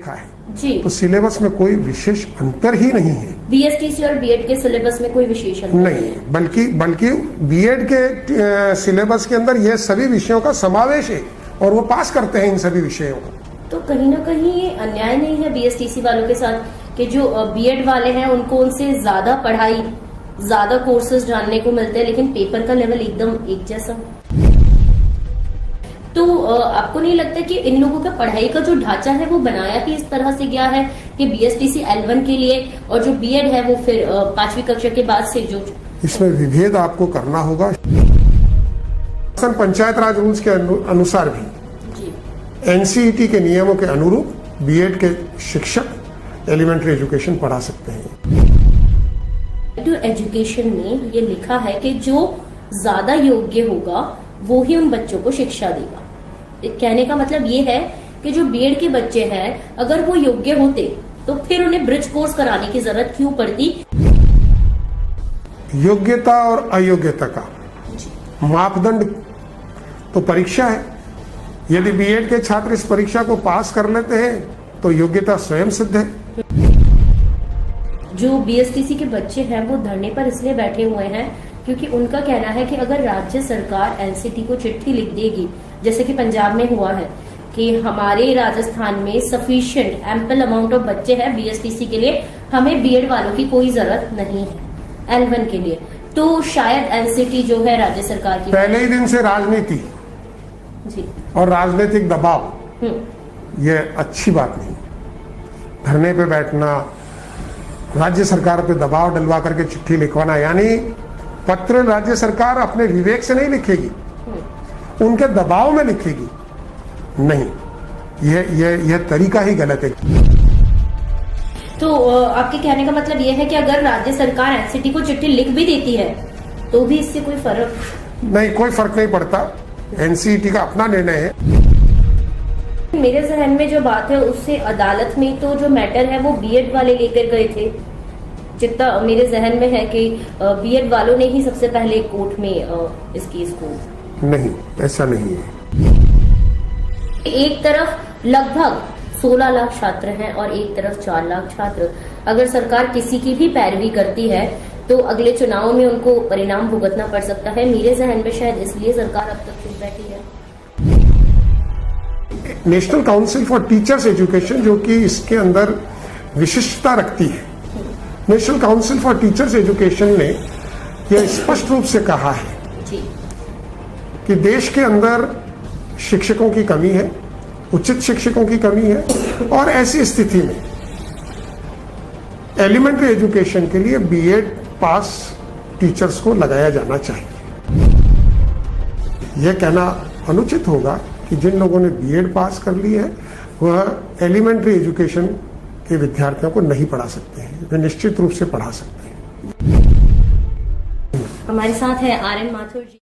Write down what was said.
है जी। तो सिलेबस में कोई विशेष अंतर ही नहीं है। बीएसटीसी और बीएड के सिलेबस में कोई विशेष अंतर नहीं, बल्कि बीएड के सिलेबस के अंदर ये सभी विषयों का समावेश है और वो पास करते हैं इन सभी विषयों को। तो कहीं ना कहीं ये अन्याय नहीं है बीएसटीसी वालों के साथ कि जो बीएड वाले हैं उनको उनसे ज्यादा पढ़ाई, ज्यादा कोर्सेज जानने को मिलते हैं, लेकिन पेपर का लेवल एकदम एक जैसा। तो आपको नहीं लगता कि इन लोगों का पढ़ाई का जो ढांचा है वो बनाया ही इस तरह से गया है कि बीएसटीसी L1 के लिए और जो बीएड है वो फिर 5वीं कक्षा के बाद से जो इसमें विभेद आपको करना होगा। पंचायत राज रूल्स के अनुसार भी एनसीईटी के नियमों के अनुरूप बीएड के शिक्षक एलिमेंट्री एजुकेशन पढ़ा सकते हैं। एजुकेशन में ये लिखा है कि जो ज्यादा योग्य होगा वो ही उन बच्चों को शिक्षा देगा। कहने का मतलब ये है कि जो बीएड के बच्चे हैं अगर वो योग्य होते तो फिर उन्हें ब्रिज कोर्स कराने की जरूरत क्यों पड़ती। योग्यता और अयोग्यता का मापदंड तो परीक्षा है। यदि बीएड के छात्र इस परीक्षा को पास कर लेते हैं तो योग्यता स्वयं सिद्ध है। जो बीएसटीसी के बच्चे हैं वो धरने पर इसलिए बैठे हुए हैं क्योंकि उनका कहना है कि अगर राज्य सरकार एनसीटी को चिट्ठी लिख देगी, जैसे कि पंजाब में हुआ है कि हमारे राजस्थान में सफिशिएंट एम्पल अमाउंट ऑफ बच्चे हैं बीएसटीसी के लिए, हमें बीएड वालों की कोई जरूरत नहीं है L1 के लिए, तो शायद एनसीटी जो है राज्य सरकार की पहले ही दिन से राजनीति जी और राजनीतिक दबाव ये अच्छी बात नहीं। धरने पे बैठना, राज्य सरकार पे दबाव डलवा करके चिट्ठी लिखवाना, यानी पत्र राज्य सरकार अपने विवेक से नहीं लिखेगी, उनके दबाव में लिखेगी। नहीं, यह तरीका ही गलत है। तो आपके कहने का मतलब यह है कि अगर राज्य सरकार एनसीटी को चिट्ठी लिख भी देती है तो भी इससे कोई फर्क नहीं, कोई फर्क नहीं पड़ता। एनसीटी का अपना निर्णय है। मेरे जहन में जो बात है उससे अदालत में तो जो मैटर है वो बीएड वाले लेकर गए थे। जितना मेरे जहन में है कि बीएड वालों ने ही सबसे पहले कोर्ट में इस केस को। नहीं, ऐसा नहीं है। एक तरफ लगभग 16 लाख छात्र हैं और एक तरफ 4 लाख छात्र। अगर सरकार किसी की भी पैरवी करती है तो अगले चुनाव में उनको परिणाम भुगतना पड़ सकता है। मेरे जहन में शायद इसलिए सरकार अब तक चुप बैठी है। National council for teachers education जो कि इसके अंदर विशिष्टता रखती है, national council for teachers education ने यह स्पष्ट रूप से कहा है कि देश के अंदर शिक्षकों की कमी है, उचित शिक्षकों की कमी है, और ऐसी स्थिति में एलिमेंट्री एजुकेशन के लिए बीएड पास टीचर्स को लगाया जाना चाहिए। यह कहना अनुचित होगा कि जिन लोगों ने बीएड पास कर ली है वह एलिमेंट्री एजुकेशन के विद्यार्थियों को नहीं पढ़ा सकते हैं। वे निश्चित रूप से पढ़ा सकते हैं। हमारे साथ है RM माथुर जी।